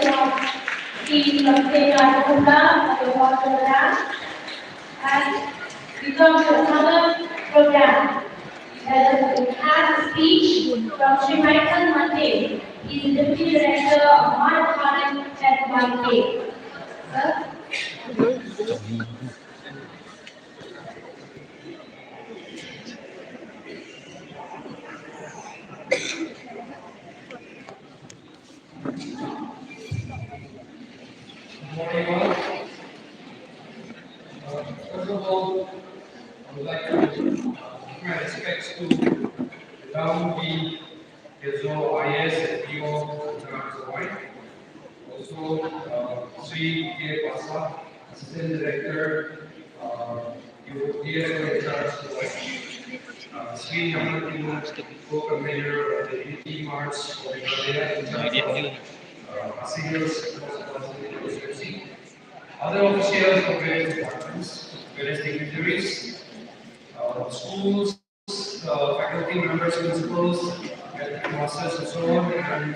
team of State Kunda, the water and we come to another program. We have a speech from Sri Michael Mate. He is the Deputy Director of Math at YK. Sir? Good morning, all. First of all, I would like to give my respects to Ram Kezo IS and PO Zawai. Also, Sri K. Pasa, Assistant Director, DSO in charge, Sri Yamatinu, Co-Convener of the UT March for Meghalaya in charge of seniors responsibility. Other officials of various departments, various dignitaries, schools, faculty members, principals, masters, and so on, and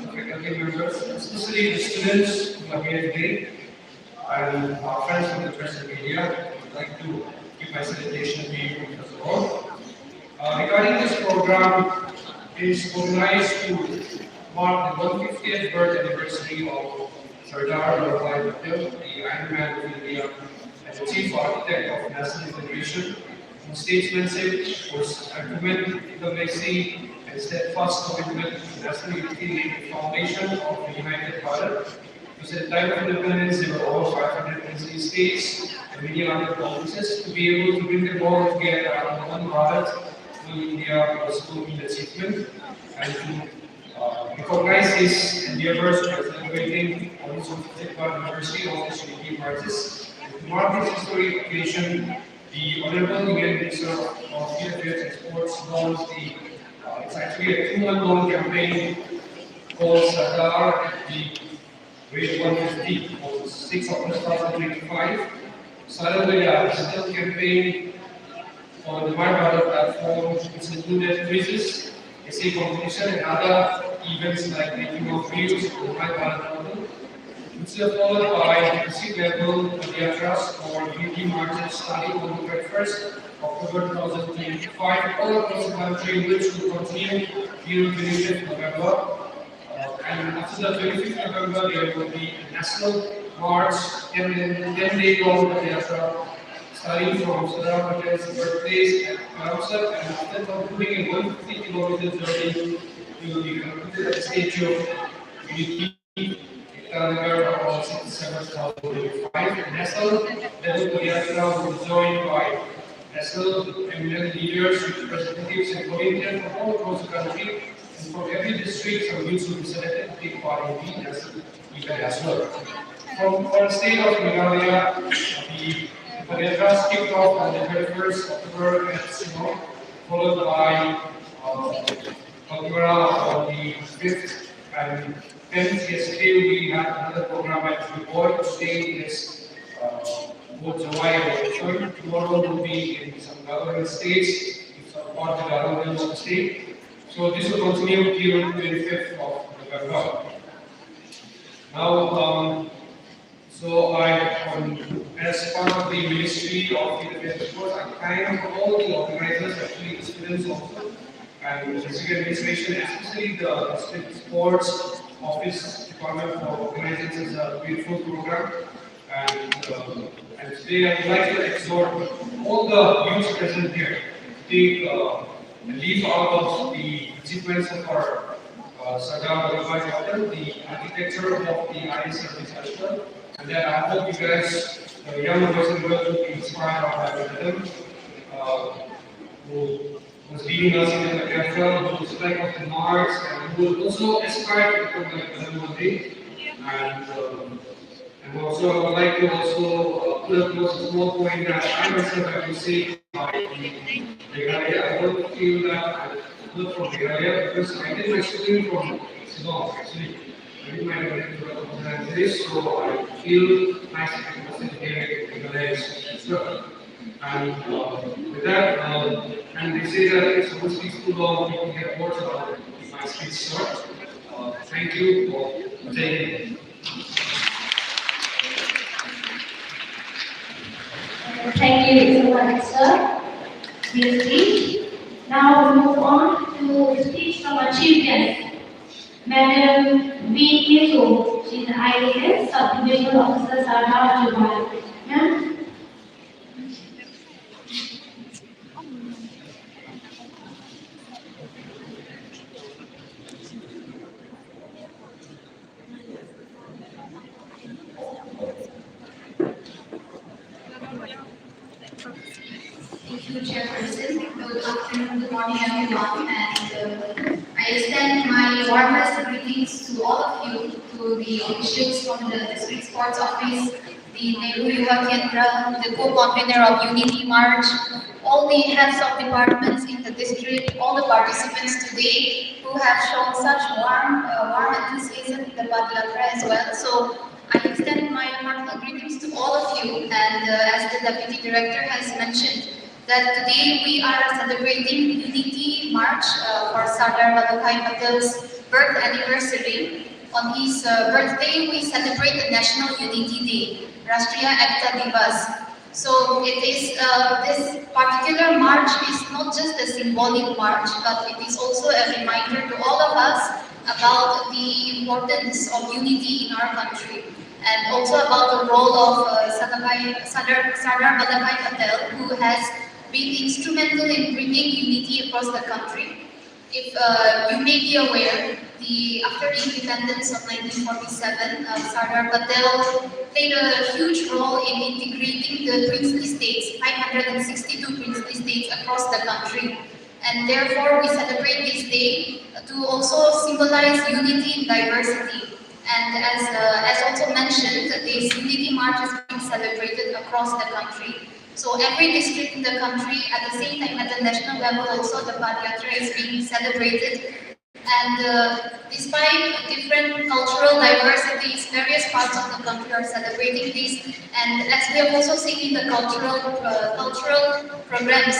faculty members, especially the students who are here today, and our friends from the press and media. I would like to give my salutation to you first of all. Regarding this program, it is organized to mark the 150th birth anniversary of Sardar Vallabhbhai Patel, the Iron Man of India, and the chief architect of national federation, whose statesmanship was argument, diplomacy, and steadfast commitment to national unity laid the foundation of the United Bharat. Because at the time of independence, there were over 500 states and many other provinces. To be able to bring them all together around one Bharat, India was a good achievement, and to recognize his endeavors by celebrating also the 50th anniversary of the Shri marches. To mark this historic occasion, the Honorable Union Minister of Youth Affairs and Sports launched it's actually a 2-month-long campaign called Sardar at the Rate 150 on 6 October 2025. Started with a digital campaign on the My Bharat platform, which included quizzes, essay competition, and other events like making of videos for the My Bharat model, which are followed by district level yatras or beauty marches starting on the 31st October 2025 all across the country, which will continue till 25th November. And after the 25th November, there will be a national march, 10-day long yatra, starting from Sardar Patel's birthplace at Karamsar, and after concluding a 150-kilometer journey, we will be concluded at the Statue of Unity, Itanagar, on 67th 2025. National level yatra will be joined by national eminent leaders, representatives, and volunteers from all across the country. And from every district, some youths will be selected to take part in the national event as well. From the state of Meghalaya, the yatra kicked off on the 31st October at Sinop, followed by Patmara on the 5th and 10th. Yesterday we had another program at Reward. Today is both July and October. Tomorrow will be in some government states, support the government of the state. So this will continue till 25th of November. Now, as part of the Ministry of Youth Affairs and Sports, I thank all the organizers, actually the students also, and the district administration, especially the district sports office department for organizing such a beautiful program. And today I would like to exhort all the youth present here to take a leaf out of the achievements of our Sardar Vallabhbhai Patel, the architecture of the IS service as well. And then I hope you guys, young boys and girls, will be inspired by them, who was leading us in the capital, who was like of the marks, and who will also aspire to become like them one day. And also, I would like to also put across a small point that I myself have to say Meghalaya. I don't feel that I look from Meghalaya because I did my schooling from Sinop actually. I did my this, so I feel nice to be here in Meghalaya as well. And with that, and they say that it's supposed to be too long, people get bored, so my speech short. Thank you all. Jai Thank you so much, sir, for your speech. Now we move on to the speech from our chief guest, Madam V. Kiso. She's the IAS Subdivisional Officer, Sarah Jubai. Ma'am? Thank you, Chairperson. Good afternoon, good morning, everyone. And I extend my warmest greetings to all of you, to the officials from the District Sports Office, the Nehru Yuva Kendra, the co-convener of Unity March, all the heads of departments in the district, all the participants today who have shown such warm enthusiasm in the Padayatra as well. So I extend my heartfelt greetings to all of you, and as the Deputy Director has mentioned, that today we are celebrating Unity March for Sardar Vallabhbhai Patel's birth anniversary. On his birthday, we celebrate the National Unity Day, Rashtriya Ekta Divas. So it is this particular march is not just a symbolic march, but it is also a reminder to all of us about the importance of unity in our country, and also about the role of Sardar Vallabhbhai Patel, who has been instrumental in bringing unity across the country. If you may be aware, after the independence of 1947, Sardar Patel played a huge role in integrating the princely states, 562 princely states across the country. And therefore, we celebrate this day to also symbolize unity in diversity. And as also mentioned, this Unity March is being celebrated across the country. So every district in the country, at the same time at the national level also, the Padayatra is being celebrated. And despite different cultural diversities, various parts of the country are celebrating this. And as we have also seen in the cultural programs,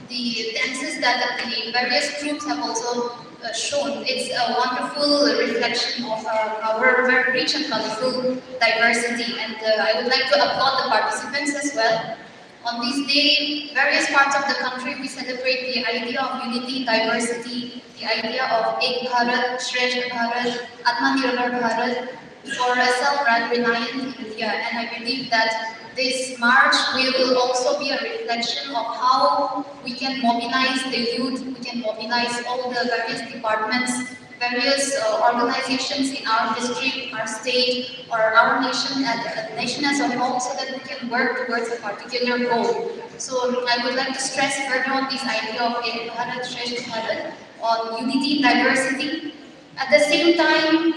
the dances that the various groups have also shown. It's a wonderful reflection of our very rich and colorful diversity. And I would like to applaud the participants as well. On this day, various parts of the country, we celebrate the idea of unity in diversity, the idea of Ek Bharat, Shresth Bharat, Atmanirbhar Bharat, for a self-reliant India. And I believe that this march will also be a reflection of how we can mobilize the youth, we can mobilize all the various departments, various organizations in our district, our state, or our nation, and the nation as a whole, so that we can work towards a particular goal. So I would like to stress further on this idea of Ek Bharat, Shresth Bharat, on unity in diversity. At the same time,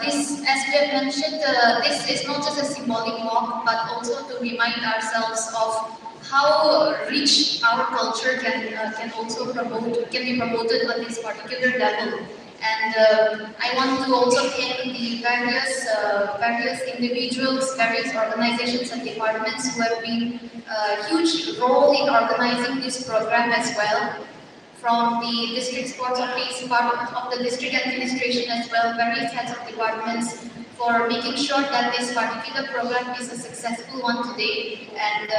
this, as we have mentioned, this is not just a symbolic walk, but also to remind ourselves of how rich our culture can also can be promoted on this particular level. And I want to also thank the various individuals, various organizations and departments who have been a huge role in organizing this program as well. From the district sports office, part of the district administration as well, various heads of departments, for making sure that this particular program is a successful one today. And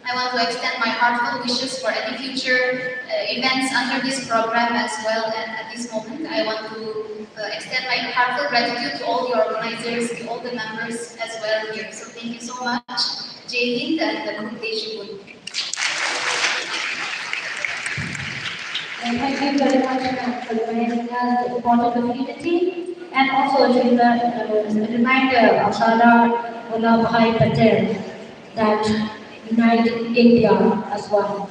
I want to extend my heartfelt wishes for any future events under this program as well. And at this moment, I want to extend my heartfelt gratitude to all the organizers, to all the members as well here. So thank you so much. Jai Hind and Good Day Shubun. And thank you very much for reminding us the importance of unity, and also a reminder of Sardar Vallabhbhai Patel that unite India as well.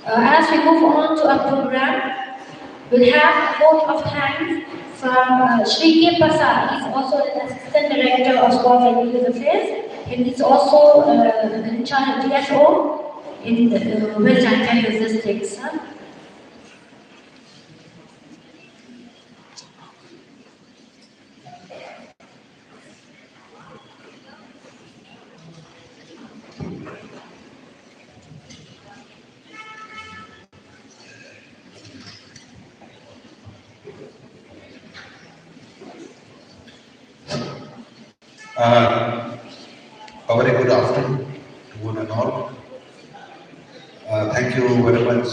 As we move on to our program, we'll have a vote of thanks from Shri K. Prasad. He's also an Assistant Director of Sports and Youth Affairs, and he's also in charge of DSO in the West Jankari Logistics. Uh, a very good afternoon to one and all. Thank you very much,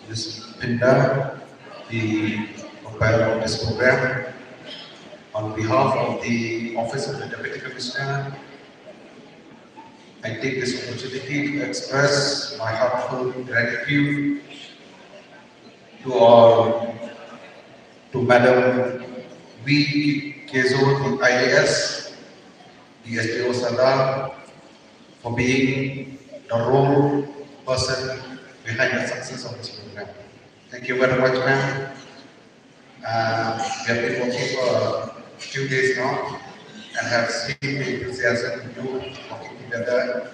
Ms. Pinda, the proprietor of this program. On behalf of the Office of the Deputy Commissioner, I take this opportunity to express my heartfelt gratitude to Madam V. Kezo, the IAS, the SDO Sada, for being the role person behind the success of this program. Thank you very much, ma'am. We have been working for a few days now and have seen the enthusiasm of you working together.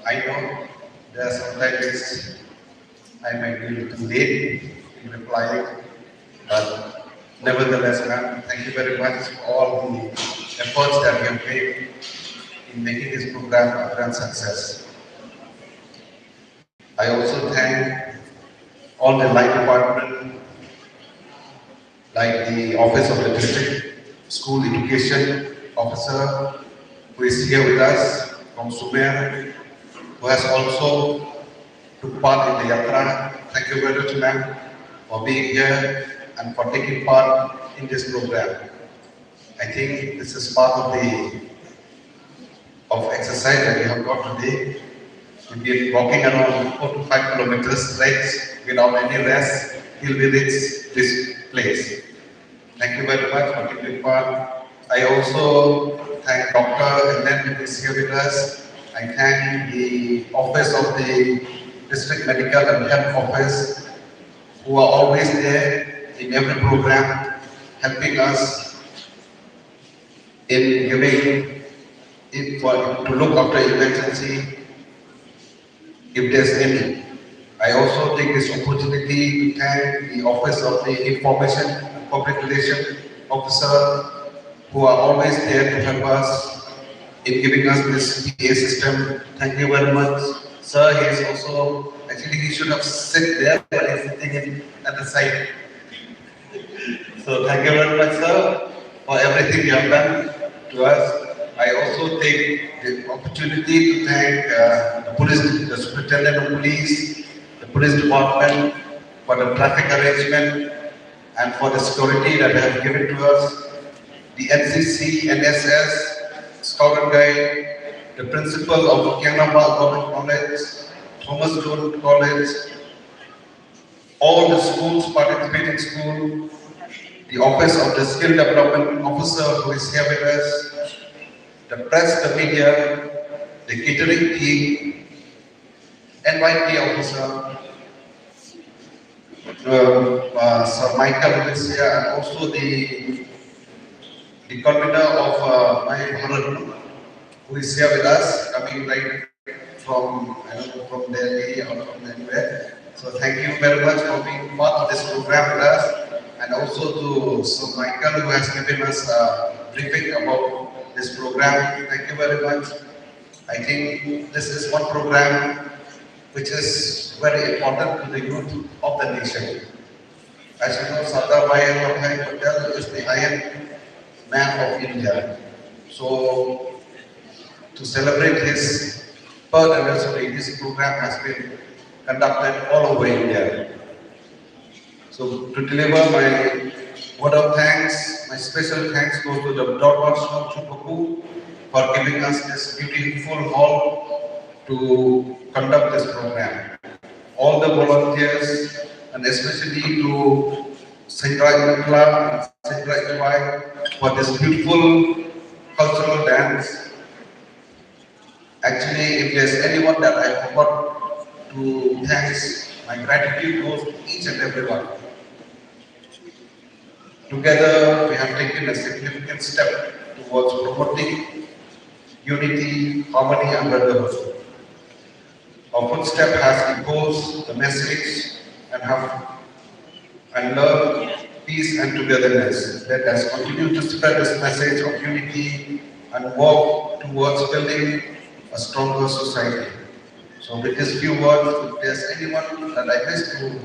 I know there are sometimes I might be a little late in replying, but nevertheless, ma'am, thank you very much for all the efforts that you have made in making this program a grand success. I also thank all the line department, like the Office of the District School Education Officer, who is here with us from Sumer, who has also took part in the Yatra. Thank you very much, ma'am, for being here and for taking part in this program. I think this is part of the exercise that we have got today. We've been walking around 4 to 5 kilometers straight without any rest till we reach this place. Thank you very much for taking part. I also thank Dr. and then who is here with us. I thank the Office of the District Medical and Health Office, who are always there in every program, helping us in giving it to look after emergency if there's any. I also take this opportunity to thank the Office of the Information and Public Relations Officer, who are always there to help us in giving us this PA system. Thank you very much. Sir, he is also, actually he should have sit there, but he's sitting at the side. So thank you very much, sir, for everything you have done to us. I also take the opportunity to thank the Superintendent of Police, the Police Department for the traffic arrangement and for the security that they have given to us, the NCC, NSS, Scout and Guide, the principal of Kianapa Government College, Thomas Jones College, all the schools, participating schools, the Office of the Skill Development Officer who is here with us, the press, the media, the catering team, NYP officer, Sir Michael who is here, and also the convener of my Bharat, who is here with us, coming right from, I don't know, from Delhi or from anywhere. So thank you very much for being part of this program with us, and also to Sir Michael, who has given us a briefing about this program. Thank you very much. I think this is one program which is very important to the youth of the nation. As you know, Sardar Bhai Patel is the Iron Man of India. So, to celebrate his birth anniversary, this program has been conducted all over India. So, to deliver my word of thanks, my special thanks goes to the Dr. Chupaku for giving us this beautiful hall to conduct this program. All the volunteers, and especially to Sindrai Club and Sindrai Tribe for this beautiful cultural dance. Actually, if there's anyone that I forgot to thank, my gratitude goes to each and everyone. Together, we have taken a significant step towards promoting unity, harmony, and brotherhood. Our footstep has imposed the message and love, peace, and togetherness. Let us continue to spread this message of unity and work towards building a stronger society. So, with these few words, if there's anyone that I wish to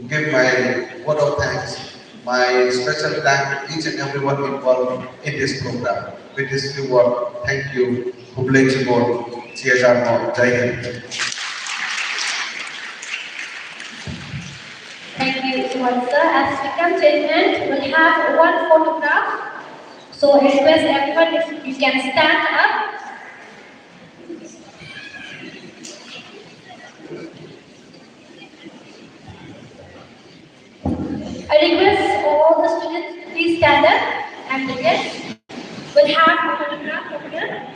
give my word of thanks, my special thank to each and everyone involved in this program. With this few words, thank you. Kublai Chibor, CHR, Jai Hind. Thank you so much, sir. As we come to an end, we'll have one photograph. So I request everyone if you can stand up. I request all the students please stand up and the guests will have a photograph over here.